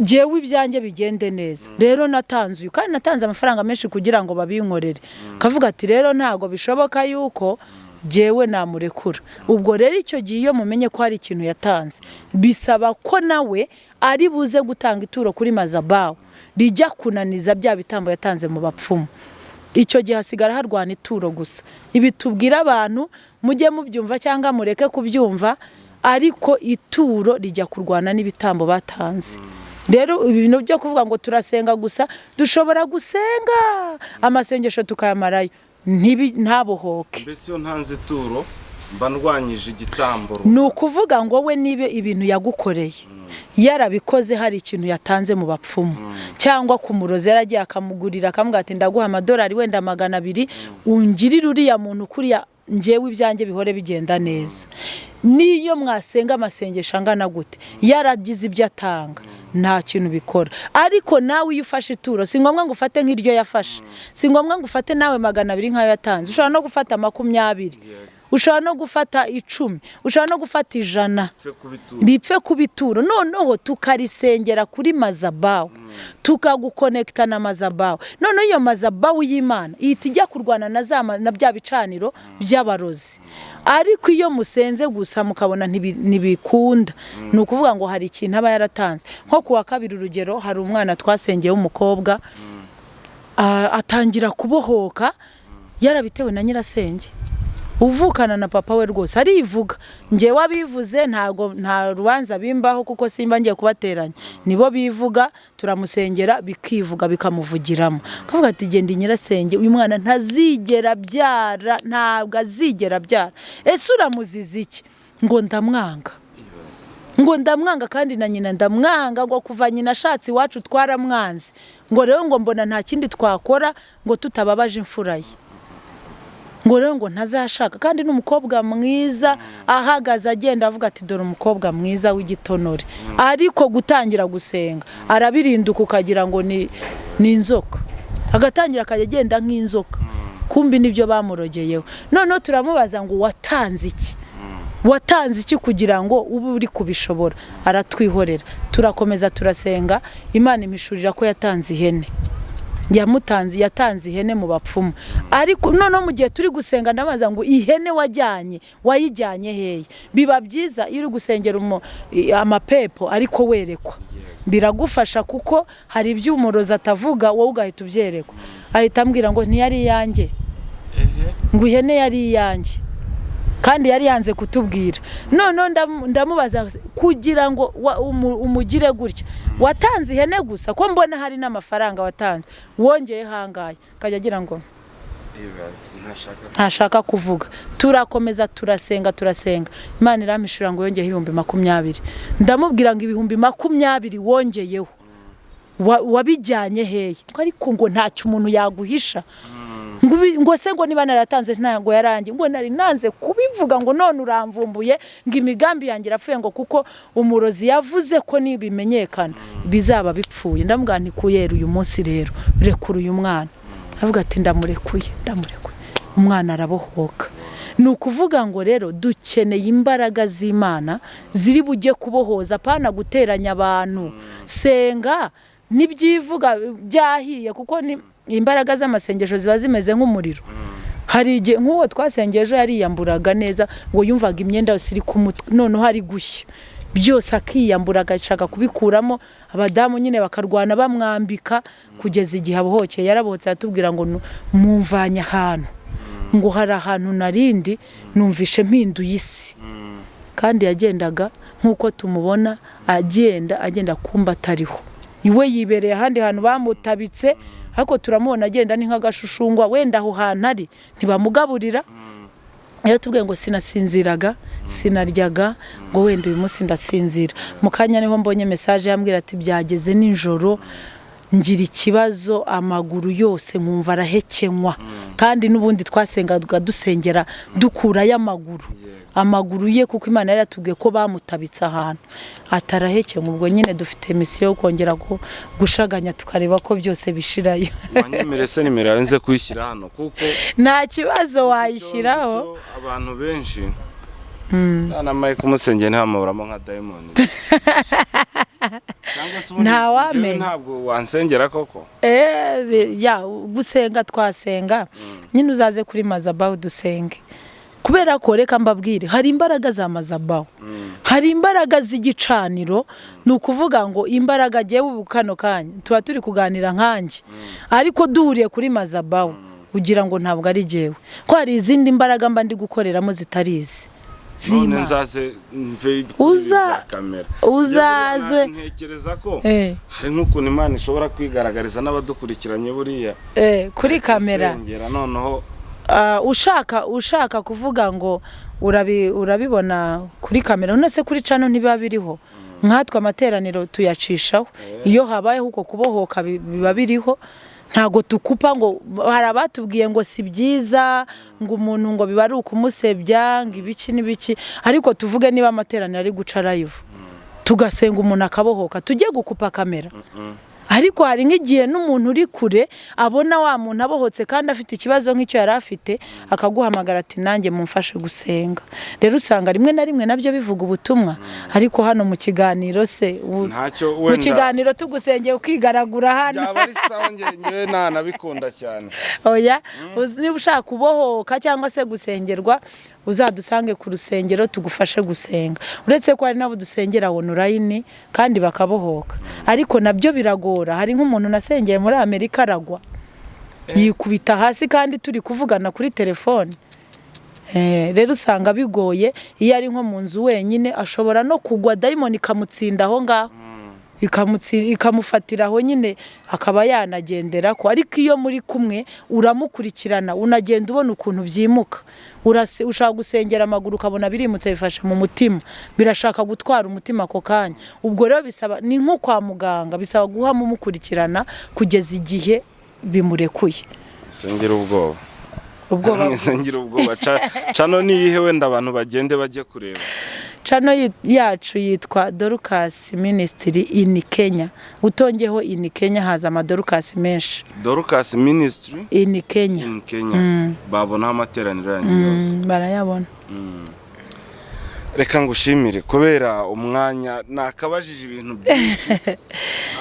jewe ibyanjye bigende neza. Rero natanze kandi natanze amafaranga menshi kugira ngo babinkorere, kavuga ati rero ntago bishoboka yuko jewe namurekura. Ubwo rero icyo gihe iyo mumenye ko hari ikintu yatanze, bisaba ko nawe ari buze gutanga ituro kuri mazabawu rijya kunaniza bya bitambo yatanze mu bapfumu. Icyo gihe hasigara harwana ituro gusa. Ibi tubwira abantu mujye mubyumva cyangwa mureke kubyumva, ariko ituro rijya kurwana n'ibitambo batanze. Rero ibintu byo kuvuga ngo turasenga gusa, dushobora gusenga amasengesho tukayamarayo ntabohoke. Mbese iyo ntanze ituro mba ndwanyije igitambo. Ni ukuvuga ngo we nibe ibintu yagukoreye yarabikoze, hari ikintu yatanze mu bapfumu, cyangwa ku murozi yaragiye akamugurira akamubwira ati ndaguha amadolari wenda 200 ungirira uriya muntu kuriya njyewe ibyanjye bihore bigenda neza. Niyo mwasenga amasengesho angana gute, yaragize ibyo atanga, nta kintu bikora. Ariko nawe iyo ufashe ituro, si ngombwa ngo ufate nk'iryo yafashe, si ngombwa ngo ufate nawe 200 nk'ayo yatanze. Ushobora no gufata 20, ushobora no gufata 10, ushobora no gufata 100, ripfe kubituro. Noneho tukarisengera kuri mazabawu, tukagukonekta na mazabawu. Noneho iyo mazabawu y'Imana ihita ijya kurwana na bya bicaniro by'abarozi. Ariko iyo musenze gusa mukabona ntibikunda, ni ukuvuga ngo hari ikintu aba yaratanze. Nko kuwa 2 urugero, hari umwana twasengeye w'umukobwa atangira kubohoka, yarabitewe na nyirasenge uvukana na papa we rwose arivuga njyewe abivuze nta rubanza bimbaho kuko simba ngiye kubateranya nibo bivuga turamusengera bikivuga bikamuvugiramo kavuga ati genda nyirasenge uyu mwana ntazigera byara ntabwo azigera byara ese uramuziza iki ngo ndamwanga kandi na nyina ndamwanga ngo kuva nyina ashatse iwacu twaramwanze ngo rero ngo mbona nta kindi twakora ngo tutababaje imfura ye ngo rero ngo ntazashaka kandi n'umukobwa mwiza ahagaze agenda avuga ati dore umukobwa mwiza w'igitonore ariko gutangira gusenga arabirinduka ukagira ngo ni inzoka agatangira akajya agenda nk'inzoka kumbi nibyo bamurogeyeho noneho turamubaza ngo watanze iki kugira ngo ube uri kubishobora aratwihorera turakomeza turasenga Imana imishurira ko yatanze ihene yatanze ihene mu bapfumu ariko noneho mu gihe turi gusenga ndabaza ngo ihene wayijyanye hehe biba byiza iyo uri gusengera amapepo ariko werekwa biragufasha kuko hari iby'umurozi atavuga wowe ugahita ubyerekwa ahita ambwira ngo ntiyari iyanjye ngo ihene yari iyanjye kandi yari yanze kutubwira noneho ndamubaza kugira ngo umugire gutya watanze ihene gusa ko mbona hari n'amafaranga watanze wongeye hangaye kajya agira ngo ntashaka kuvuga turakomeza turasenga Imana iramishura ngo yongeye 20,000 ndamubwira ngo 20,000 wongeyeho wabijyanye hehe ariko ngo ntacyo umuntu yaguhisha ngo se ngo niba naratanze ntago yarangi ngo nari nanze kubivuga ngo none uramvumbuye ngo imigambi yanjye irapfuye ngo kuko umurozi yavuze ko nibimenyekana bizaba bipfuye ndamubwira nti kuyera uyu munsi rero rekura uyu mwana avuga ati ndamurekuye umwana arabohoka ni ukuvuga ngo rero dukeneye imbaraga z'Imana ziri bujye kubohoza pana guteranya abantu senga nibyivuga byahiye kuko ni imbaraga z'amasengesho ziba zimeze nk'umuriro hari igihe nk'uwo twasengeje yariyamburaga neza ngo yumvaga imyenda yose iri ku mutwe none hari gushya byose akiyambura agashaka kubikuramo abadamu nyine bakarwana bamwambika kugeza igihe abohokeye yarabohotse atubwira ngo mumvanye ahantu ngo hari ahantu narindi numvishe mpinduye isi kandi yagendaga nk'uko tumubona agenda kumba atariho iwe yibereye ahandi hantu bamutabitse ariko turamubona agenda ni nk'agashushungwa wenda aho hantu ari ntibamugaburira rero tubwiye ngo sinasinziraga sinaryaga ngo wenda uyu munsi ndasinzira mu kanya niho mbonye message yambwira ati byageze nijoro ngira ikibazo amaguru yose nkumva arahekenywa kandi n'ubundi twasengaga dusengera dukurayo amaguru ye kuko Imana yari yatubwiye ko bamutabitse ahantu atarahekenywa ubwo nyine dufite misiyo yo kongera gushaganya tukareba ko byose bishirayo wanyemere se nimero yarenze kuyishyira hano kuko nta kibazo wayishyiraho abantu benshi namaye kumusengera ntamuburamo nka Diamond ntawamenye ntabwo wansengera koko gusenga twasenga nyine uzaze kuri Mazabaho dusenge kubera ko reka mbabwire hari imbaraga za Mazabaho hari imbaraga z'igicaniro ni ukuvuga ngo imbaraga agiye kano kanya tuba turi kuganira nkanjye ariko duhuriye kuri Mazabaho ugira ngo ntabwo ari jyewe ko hari izindi mbaraga mba ndi gukoreramo zitarizi none nzaze mve kamera uzaze ntekereza ko hari nk'ukuntu Imana ishobora kwigaragariza n'abadukurikiranye buriya kuri kamera noneho ushaka kuvuga ngo urabibona kuri kamera none se kuri cano ntibiba biriho nkatwe amateraniro tuyacishaho iyo habayeho uko kubohoka biba biriho ntago tukupa ngo hari abatubwiye ngo si byiza ngo umuntu ngo biba ari ukumusebya ngo ibiki n'ibiki ariko tuvuge niba amateraniro ari guca live tugasenga umuntu akabohoka tujye gukupa kamera ariko hari nk'igihe n'umuntu uri kure abona wa muntu abohotse kandi afite ikibazo nk'icyo yari afite akaguhamagara ati nanjye mumfashe gusenga rero usanga rimwe na rimwe nabyo bivuga ubutumwa ariko hano mu kiganiro se mu kiganiro tugusengeye ukigaragura hano byaba ari sawa ngewe nabikunda cyane oya niba ushaka kubohoka cyangwa se gusengerwa uzadusange ku rusengero tugufashe gusenga uretse ko hari nabo dusengera online kandi bakabohoka ariko nabyo biragora hari nk'umuntu nasengeye muri Amerika aragwa yikubita hasi kandi turi kuvugana kuri telefone. Rero usanga bigoye iyo ari nko mu nzu wenyine, ashobora no kugwa dayimoni ikamutsinda aho ngaho, ikamufatira aho nyine akaba yanagendera ko. Ariko iyo muri kumwe uramukurikirana, unagenda ubona ukuntu byimuka. Ushaka gusengera amaguru ukabona birimutse bifashe mu mutima, birashaka gutwara umutima ako kanya. Ubwo rero bisaba, ni nko kwa muganga, bisaba guha mumukurikirana kugeza igihe bimurekuye. Sengera ubwoba. Sengera ubwoba. Cano ni iyihe wenda abantu bagende bajye kureba? Channel yacu yitwa Dorcas Ministry in Kenya. Utongeho in Kenya haza amadorcas menshi. Dorcas Ministry in Kenya. In Kenya. Babona amateraniro yanyu yose. Barayabona. Reka ngushimire kubera umwanya nakabajije ibintu byinshi.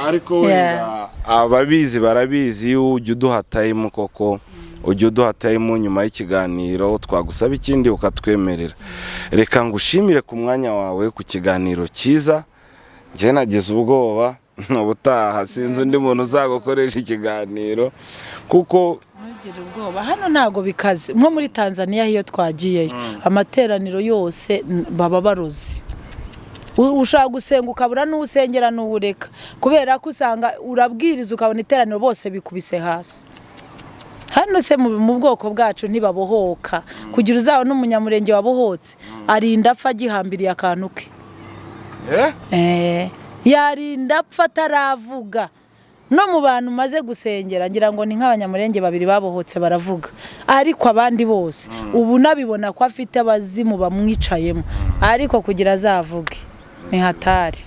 Ariko wenda ababizi barabizi, ujye uduha time koko. Ujye uduha time nyuma y'ikiganiro twagusaba ikindi ukatwemerera. Reka ngushimire ku mwanya wawe ku kiganiro cyiza. Nje nagize ubwoba ubutaha sinzi undi muntu uzagukoresha ikiganiro kuko ntugira ubwoba. Hano ntago bikaze nko muri Tanzania hiyo twagiyeyo, amateraniro yose baba barozi. Ushaka gusenga ukabura n'usengera n'ubureka, kubera ko usanga urabwiriza ukabona iteraniro bose bikubise hasi. Hano se mu bwoko bwacu ntibabohoka, kugira uzaho n'umunyamurenge wabohotse arinda apfa agihambiriye akantu ke. Yarinda apfa ataravuga. No mu bantu maze gusengera ngira ngo ni nk'abanyamurenge babiri babohotse baravuga, ariko abandi bose ubu nabibona ko afite abazimu bamwicayemo, ariko kugira azavuge ni hatari,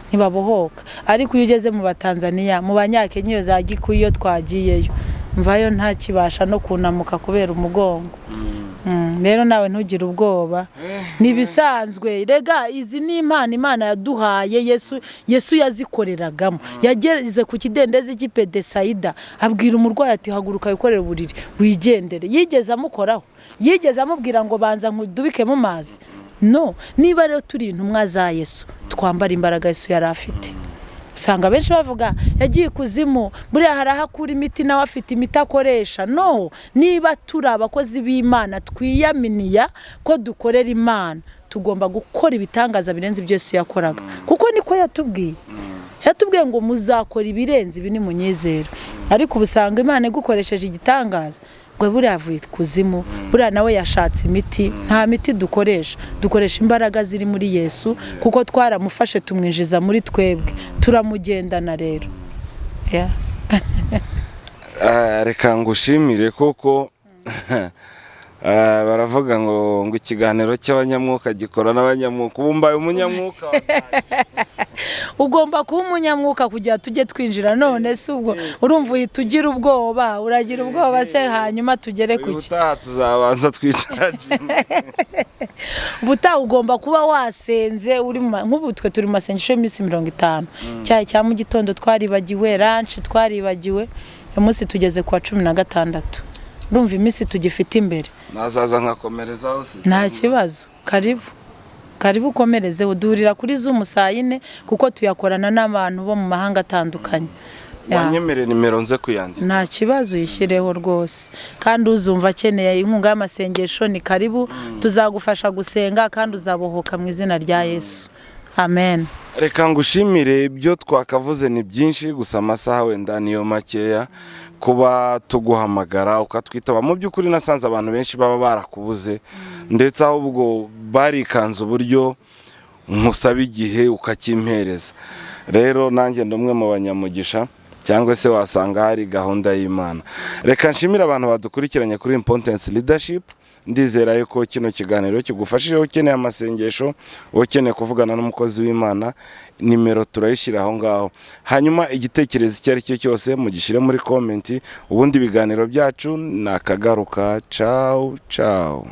ntibabohoka. Ariko iyo ugeze mu Batanzania, mu Banyakenya, iyo za Gikuyu iyo twagiyeyo, mvayo nta kibasha no kunamuka kubera umugongo. Rero nawe ntugire ubwoba, nibisanzwe. Rega izi ni impano Imana yaduhaye, Yesu yazikoreragamo. Yageze ku kidendezi cy'Ipedesaida abwira umurwayi ati haguruka wikorere uburiri wigendere. Yigeze amukoraho, yigeze amubwira ngo banza nkudubike mu mazi? No. Niba rero turi intumwa za Yesu, twambara imbaraga Yesu yari afite. Usanga benshi bavuga yagiye kuzimu, buriya harahakura imiti nawe afite imiti akoresha. No, niba turi abakozi b'Imana twiyaminiya ko dukorera Imana, tugomba gukora ibitangaza birenze ibyo Yesu yakoraga, kuko niko yatubwiye. Yatubwiye ngo muzakora ibirenze ibi nimunyizera. Ariko ubusanga Imana igukoresheje igitangaza, ngo buriya avuye kuzimu, buriya nawe yashatse imiti. Nta miti dukoresha imbaraga ziri muri Yesu, kuko twaramufashe tumwinjiza muri twebwe, turamugendana rero. Reka ngushimire koko. Baravuga ngo ikiganiro cy'abanyamwuka gikora n'abanyamwuka. Ubu mbaye umunyamwuka. Ugomba kuba umunyamwuka kugira tujye twinjira. None se ubwo urumva uhita ubwoba, uragira ubwoba se hanyuma tugere kuki? Ubutaha tuzabanza twicaje. Ubutaha ugomba kuba wasenze, uri nk'ubu twe turi mu masengesho y'iminsi 50. Cyayi cya mu gitondo twaribagiwe, ranch twaribagiwe, uyu munsi tugeze kwa 16. Urumva iminsi tugifite imbere. Nazaza nkakomerezaho se? Nta kibazo, karibu ukomereze. Udurira kuri Zoom saa 4 kuko tuyakorana n'abantu bo mu mahanga atandukanye. Wanyemere nimero nze kuyandika? Nta kibazo, yishyireho rwose. Kandi uzumva akeneye inkunga y'amasengesho ni karibu, tuzagufasha gusenga kandi uzabohoka mu izina rya Yesu. Amen. Reka ngushimire, ibyo twakavuze ni byinshi, gusa amasaha wenda niyo makeya kuba tuguhamagara ukatwitaba. Mu by'ukuri nasanze abantu benshi baba barakubuze, ndetse ahubwo barikanze uburyo nkusaba igihe ukakimpereza. Rero nanjye ndumwe mu banyamugisha, cyangwa se wasanga hari gahunda y'Imana. Reka nshimira abantu badukurikiranye kuri Importance Leadership. Ndizera yuko kino kiganiro kigufashije. Ukeneye amasengesho, ukeneye kuvugana n'umukozi w'Imana, nimero turayishyira aho ngaho. Hanyuma igitekerezo icyo ari cyo cyose mugishyire muri comment. Ubundi ibiganiro byacu nakagaruka. Ciao ciao.